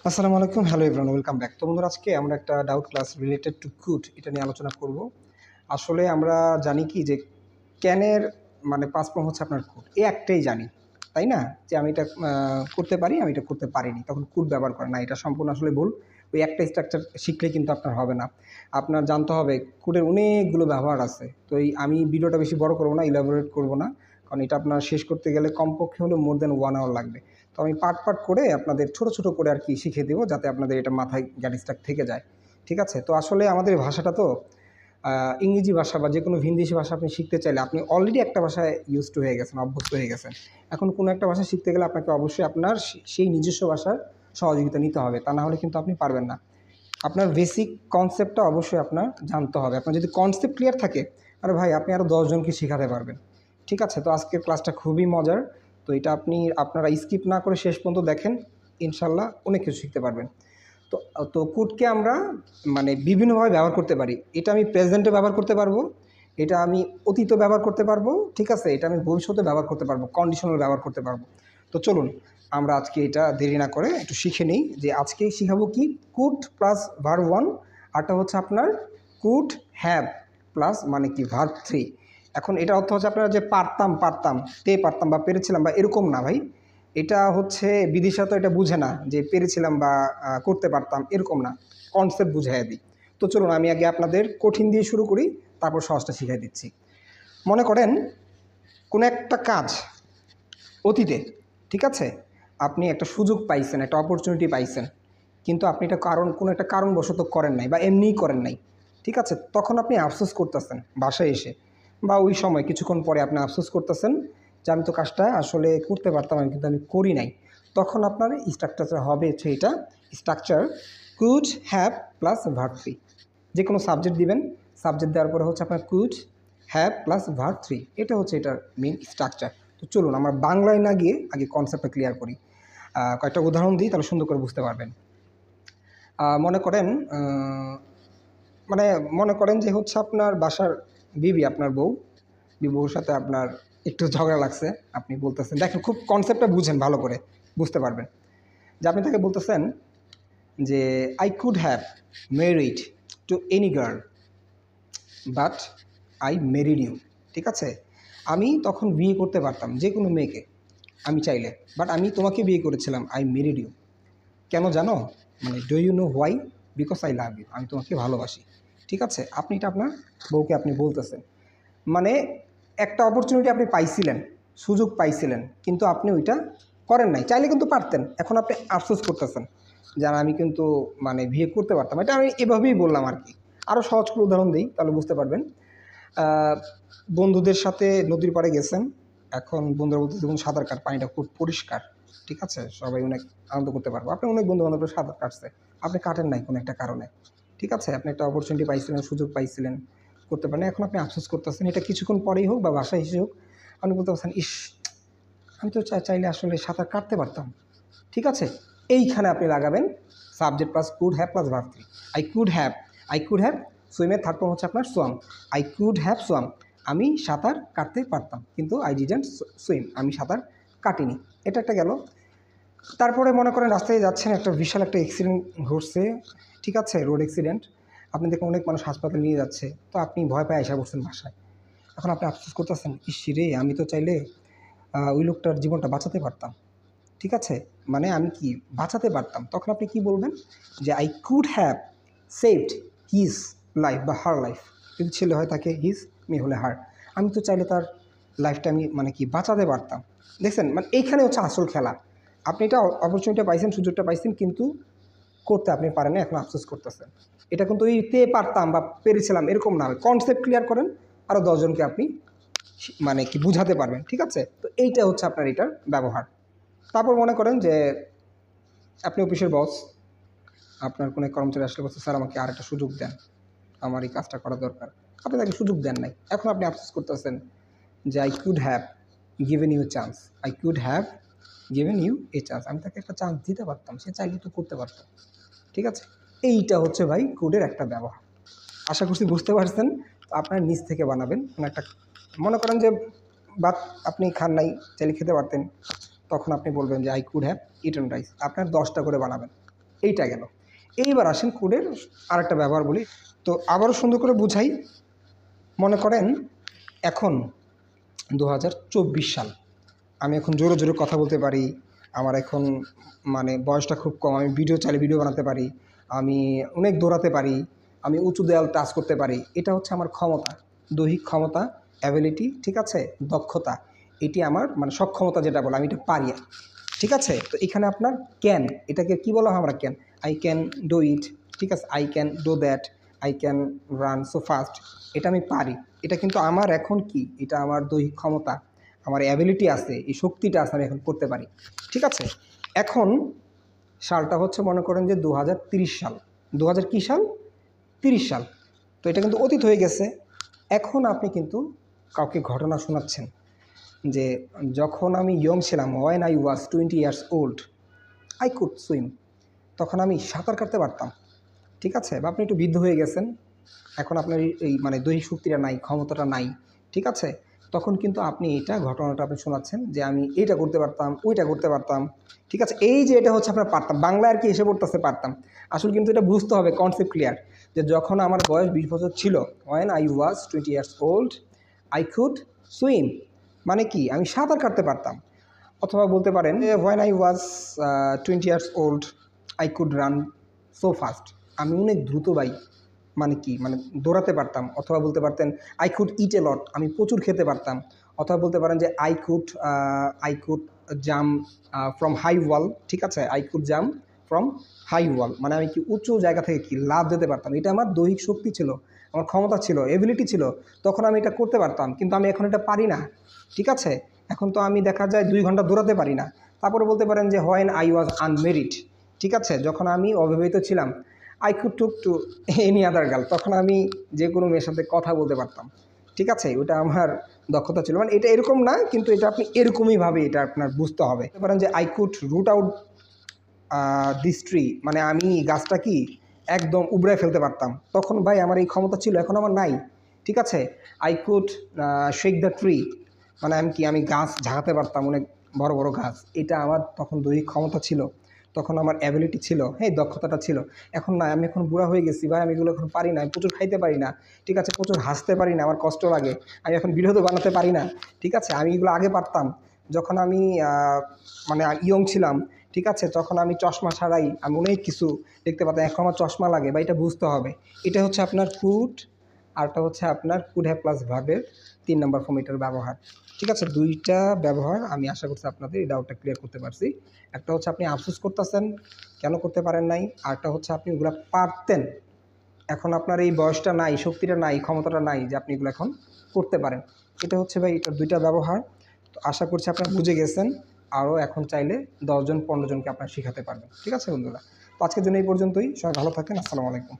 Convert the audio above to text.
আসসালামু আলাইকুম, hello everyone, welcome back. তো বন্ধুরা, আজকে আমরা একটা doubt class related to could এটা নিয়ে আলোচনা করব। আসলে আমরা জানি কি যে ক্যানের মানে পাঁচ ফর্ম হচ্ছে আপনার কুড, এই একটাই জানি, তাই না? যে আমি এটা করতে পারি, আমি এটা করতে পারিনি, তখন কুড ব্যবহার করে না, এটা সম্পূর্ণ আসলে ভুল। ওই একটা স্ট্রাকচার শিখলে কিন্তু আপনার হবে না, আপনার জানতে হবে কুডের অনেকগুলো ব্যবহার আছে। তো আমি ভিডিওটা বেশি বড় করবো না, ইলাবোরেট করবো না, কারণ এটা আপনার শেষ করতে গেলে কমপক্ষে হলে মোর দেন 1 আওয়ার লাগবে। তো আমি পার্ট পার্ট করে আপনাদের ছোট ছোট করে আর কি শিখিয়ে দেবো, যাতে আপনাদের এটা মাথায় জ্ঞান থেকে যায়। ঠিক আছে? তো আসলে আমাদের ভাষাটা তো ইংরেজি ভাষা বা যে কোনো ভিনদেশি ভাষা আপনি শিখতে চাইলে আপনি অলরেডি একটা ভাষায় ইউজড হয়ে গেছেন, অভ্যস্ত হয়ে গেছেন। এখন কোনো একটা ভাষা শিখতে গেলে আপনাকে অবশ্যই আপনার সেই নিজস্ব ভাষার সহযোগিতা নিতে হবে, তা না হলে কিন্তু আপনি পারবেন না। আপনার বেসিক কনসেপ্টটা অবশ্যই আপনার জানতে হবে। আপনার যদি কনসেপ্ট ক্লিয়ার থাকে, আরে ভাই, আপনি আরও 10 জনকে শেখাতে পারবেন। ঠিক আছে? তো আজকের ক্লাসটা খুবই মজার। তো এটা আপনারা স্কিপ না করে শেষ পর্যন্ত দেখেন, ইনশাল্লাহ অনেক কিছু শিখতে পারবেন। তো তো কুডকে আমরা মানে বিভিন্নভাবে ব্যবহার করতে পারি। এটা আমি প্রেজেন্টে ব্যবহার করতে পারবো, এটা আমি অতীতে ব্যবহার করতে পারবো, ঠিক আছে, এটা আমি ভবিষ্যতে ব্যবহার করতে পারবো, কন্ডিশনাল ব্যবহার করতে পারবো। তো চলুন আমরা আজকে এটা দেরি না করে একটু শিখে নিই যে আজকে শিখাবো কি কুড প্লাস ভার্ব 1, আরটা হচ্ছে আপনার কুড হ্যাভ প্লাস মানে কি ভার্ব 3। এখন এটা অর্থ হচ্ছে আপনারা যে পারতাম পারতাম পারতাম বা পেরেছিলাম বা এরকম না ভাই, এটা হচ্ছে বিদিশা তো এটা বুঝে না যে পেরেছিলাম বা করতে পারতাম, এরকম না, কনসেপ্ট বুঝাইয়া দিই। তো চলুন আমি আগে আপনাদের কঠিন দিয়ে শুরু করি, তারপর সহজটা শিখাই দিচ্ছি। মনে করেন কোনো একটা কাজ অতীতে, ঠিক আছে, আপনি একটা সুযোগ পাইছেন, একটা অপরচুনিটি পাইছেন, কিন্তু আপনি এটা কোনো একটা কারণবশত করেন নাই বা এমনিই করেন নাই। ঠিক আছে? তখন আপনি আফসোস করতেছেন বাসায় এসে, বা ওই সময় কিছুক্ষণ পরে আপনি আফসোস করতেছেন যে আমি তো কাজটা আসলে করতে পারতাম, আমি কিন্তু আমি করি নাই। তখন আপনার স্ট্রাকচার হবে হচ্ছে এটা, structure could have plus verb 3। যে কোনো সাবজেক্ট দিবেন, সাবজেক্ট দেওয়ার পরে হচ্ছে আপনার কুড হ্যাভ প্লাস ভার্ব 3, এটা হচ্ছে এটার মেইন স্ট্রাকচার। তো চলুন আমরা বাংলায় না গিয়ে আগে কনসেপ্টটা ক্লিয়ার করি। কয়েকটা উদাহরণ দিই, তাহলে সুন্দর করে বুঝতে পারবেন। মনে করেন মানে মনে করেন যে হচ্ছে আপনার বাসার বিবি, আপনার বউর সাথে আপনার একটু ঝগড়া লাগছে। আপনি বলতেছেন, দেখেন খুব কনসেপ্টটা বুঝেন ভালো করে, বুঝতে পারবেন যে আপনি তাকে বলতেছেন যে I could have married to any girl but I married you. ঠিক আছে? আমি তখন বিয়ে করতে পারতাম যে কোনো মেয়েকে আমি চাইলে, বাট আমি তোমাকে বিয়ে করেছিলাম, আই ম্যারিড ইউ। কেন জানো? মানে do you know why? Because I love you, আমি তোমাকে ভালোবাসি। ঠিক আছে? আপনি এটা আপনার বউকে আপনি বলতেছেন, মানে একটা অপরচুনিটি আপনি পাইছিলেন, সুযোগ পাইছিলেন, কিন্তু আপনি ওইটা করেন নাই, চাইলে কিন্তু পারতেন। এখন আপনি আফসোস করতেছেন যে আমি কিন্তু মানে বিয়ে করতে পারতাম। এটা আমি এভাবেই বললাম আর কি। আরও সহজ করে উদাহরণ দিই, তাহলে বুঝতে পারবেন। বন্ধুদের সাথে নদীর পাড়ে গেছেন, এখন বন্ধুরা বলতে দেখুন সাঁতার কাট, পানিটা খুব পরিষ্কার, ঠিক আছে, সবাই অনেক আনন্দ করতে পারবো। আপনি অনেক বন্ধু বান্ধবের সাঁতার কাটছে, আপনি কাটেন নাই কোনো একটা কারণে। ঠিক আছে? আপনি একটা অপরচুনিটি পাইছিলেন, সুযোগ পাইছিলেন, করতে পারেন, এখন আপনি আফসোস করতেছেন। এটা কিছুক্ষণ পরেই হোক বা বাসায় এসে হোক, আপনি বলতে পারছেন, ইস, আমি তো চাইলে আসলে সাঁতার কাটতে পারতাম। ঠিক আছে? এইখানে আপনি লাগাবেন subject plus could have plus verb 3। I could have সুইমের থার্ড ফর্ম হচ্ছে আপনার swam. I could have swam, আমি সাঁতার কাটতে পারতাম, কিন্তু আই ডিডন্ট সুইম, আমি সাঁতার কাটিনি। এটা একটা গেল। তারপরে মনে করেন রাস্তায় যাচ্ছেন, একটা বিশাল একটা অ্যাক্সিডেন্ট ঘটছে, ঠিক আছে, রোড অ্যাক্সিডেন্ট। আপনি দেখুন অনেক মানুষ হাসপাতালে নিয়ে যাচ্ছে, তো আপনি ভয় পায় এসে বসছেন বাসায়। এখন আপনি আফসোস করতেছেন, ইস রে, আমি তো চাইলে ওই লোকটার জীবনটা বাঁচাতে পারতাম। ঠিক আছে? মানে আমি কি বাঁচাতে পারতাম। তখন আপনি কি বলবেন? যে I could have saved his life বা হার লাইফ। যদি ছেলে হয় তাকে হিজ, মেয়ে হলে হার। আমি তো চাইলে তার লাইফটা আমি মানে কি বাঁচাতে পারতাম। দেখছেন? মানে এইখানে হচ্ছে আসল খেলা। আপনি এটা অপরচুনিটি পাইছেন, সুযোগটা পাইছেন, কিন্তু করতে আপনি পারেন না, এখন আফসোস করতেছেন। এটা কিন্তু ওই পারতাম বা পেরেছিলাম এরকম না, কনসেপ্ট ক্লিয়ার করেন, আরও 10 জনকে আপনি মানে কি বুঝাতে পারবেন। ঠিক আছে? তো এইটা হচ্ছে আপনার এটার ব্যবহার। তারপর মনে করেন যে আপনি অফিসের বস, আপনার কোনো এক কর্মচারী আসলে বলছে, স্যার আমাকে আর একটা সুযোগ দেন, আমার এই কাজটা করা দরকার। আপনি তাকে সুযোগ দেন নাই, এখন আপনি আফসোস করতেছেন যে I could have given you chance, I could have given you a chance, আমি তাকে একটা চান্স দিতে পারতাম, সে চাইলে তো করতে পারতাম। ঠিক আছে? এইটা হচ্ছে ভাই কুডের একটা ব্যবহার। আশা করছি বুঝতে পারছেন। আপনার নিজ থেকে বানাবেন কোনো একটা, মনে করেন যে ভাত আপনি খান নাই, চাইলে খেতে পারতেন, তখন আপনি বলবেন যে I could have eaten rice, আপনার 10টা করে বানাবেন। এইটা গেল। এইবার আসেন কোডের আরেকটা ব্যবহার বলি। তো আবারও সুন্দর করে বুঝাই। মনে করেন এখন 2024 সাল, আমি এখন জোরে জোরে কথা বলতে পারি, আমার এখন মানে বয়সটা খুব কম, আমি ভিডিও চাইলে ভিডিও বানাতে পারি, আমি অনেক দৌড়াতে পারি, আমি উঁচু দেয়াল টাচ করতে পারি। এটা হচ্ছে আমার ক্ষমতা, দৈহিক ক্ষমতা, অ্যাবিলিটি, ঠিক আছে, দক্ষতা। এটি আমার মানে সক্ষমতা যেটা বলে আমি এটা পারি, ঠিক আছে। তো এখানে আপনার ক্যান, এটাকে কি বলা হয় আমরা can, I can do it, ঠিক আছে, I can do that, I can run so fast, এটা আমি পারি। এটা কিন্তু আমার এখন কি, এটা আমার দৈহিক ক্ষমতা, আমার অ্যাবিলিটি আছে, এই শক্তিটা আছে, আমি এখন করতে পারি, ঠিক আছে। এখন সালটা হচ্ছে মনে করেন যে 2030 সাল, 2000 কী সাল, 30 সাল। তো এটা কিন্তু অতীত হয়ে গেছে। এখন আপনি কিন্তু কাউকে ঘটনা শোনাচ্ছেন যে যখন আমি ইয়ং ছিলাম, when I was 20 years old, I could swim, তখন আমি সাঁতার কাটতে পারতাম, ঠিক আছে। বা আপনি একটু বৃদ্ধ হয়ে গেছেন, এখন আপনার এই মানে দৈহিক শক্তিটা নাই, ক্ষমতাটা নাই, ঠিক আছে। তখন কিন্তু আপনি এইটা ঘটনাটা আপনি শোনাচ্ছেন যে আমি এইটা করতে পারতাম, ওইটা করতে পারতাম, ঠিক আছে। এই যে এটা হচ্ছে আপনার পারতাম, বাংলায় আর কি এসে পড়তেছে পারতাম। আসলে কিন্তু এটা বুঝতে হবে, কনসেপ্ট ক্লিয়ার, যে যখন আমার বয়স 20 বছর ছিল, when I was 20 years old, I could swim, মানে কি আমি সাঁতার কাটতে পারতাম। অথবা বলতে পারেন when I was 20 years old, I could run so fast, আমি অনেক দ্রুত ভাই, মানে কি মানে দৌড়াতে পারতাম। অথবা বলতে পারতেন আই কুড ইট এ লট, আমি প্রচুর খেতে পারতাম। অথবা বলতে পারেন যে I could jump from high wall, ঠিক আছে, I could jump from high wall, মানে আমি কি উঁচু জায়গা থেকে কি লাভ দিতে পারতাম। এটা আমার দৈহিক শক্তি ছিল, আমার ক্ষমতা ছিল, এবিলিটি ছিল, তখন আমি এটা করতে পারতাম। কিন্তু আমি এখন এটা পারি না, ঠিক আছে। এখন তো আমি দেখা যায় 2 ঘন্টা দৌড়াতে পারি না। তারপরে বলতে পারেন যে হোয়েন আই ওয়াজ আনমেরিড, ঠিক আছে, যখন আমি অবিবাহিত ছিলাম, I could took to any other girl, তখন আমি যে কোনো মেয়ের সাথে কথা বলতে পারতাম, ঠিক আছে। ওটা আমার দক্ষতা ছিল। মানে এটা এরকম না, কিন্তু এটা আপনি এরকমইভাবে এটা আপনার বুঝতে হবে। বলতে পারেন যে I could root out this tree, মানে আমি গাছটা কি একদম উবড়ায় ফেলতে পারতাম, তখন ভাই আমার এই ক্ষমতা ছিল, এখন আমার নাই, ঠিক আছে। I could shake the tree, মানে আমি গাছ ঝাঁকাতে পারতাম, অনেক বড় বড় গাছ, এটা আমার তখন দৈহিক ক্ষমতা ছিল, তখন আমার অ্যাবিলিটি ছিল, হ্যাঁ, দক্ষতাটা ছিল। এখন না, আমি এখন বুড়া হয়ে গেছি ভাই, আমি এগুলো এখন পারি না, আমি প্রচুর খাইতে পারি না, ঠিক আছে, প্রচুর হাসতে পারি না, আমার কষ্ট লাগে, আমি এখন ভিডিও তো বানাতে পারি না, ঠিক আছে। আমি এগুলো আগে পারতাম, যখন আমি মানে ইয়ং ছিলাম, ঠিক আছে, তখন আমি চশমা ছাড়াই আমি অনেক কিছু দেখতে পাতাম, এখন আমার চশমা লাগে, বা এটা বুঝতে হবে। এটা হচ্ছে আপনার কুড, আরটা হচ্ছে আপনার কুড হ্যাভ প্লাস ভার্বের 3 নম্বর ফর্ম, এটার ব্যবহার, ঠিক আছে। দুইটা ব্যবহার আমি আশা করছি আপনাদের এই ডাউটটা ক্লিয়ার করতে পারছি। একটা হচ্ছে আপনি আফসোস করতেছেন কেন করতে পারেন নাই, আরটা হচ্ছে আপনি ওগুলো পারতেন, এখন আপনার এই বয়সটা নাই, শক্তিটা নাই, ক্ষমতাটা নাই যে আপনি এগুলো এখন করতে পারেন। এটা হচ্ছে ভাই এটার দুইটা ব্যবহার। তো আশা করছি আপনারা বুঝে গেছেন। আরও এখন চাইলে 10 জন 15 জনকে আপনারা শেখাতে পারবেন, ঠিক আছে বন্ধুরা। তো আজকের জন্য এই পর্যন্তই, সবাই ভালো থাকেন, আসসালামু আলাইকুম।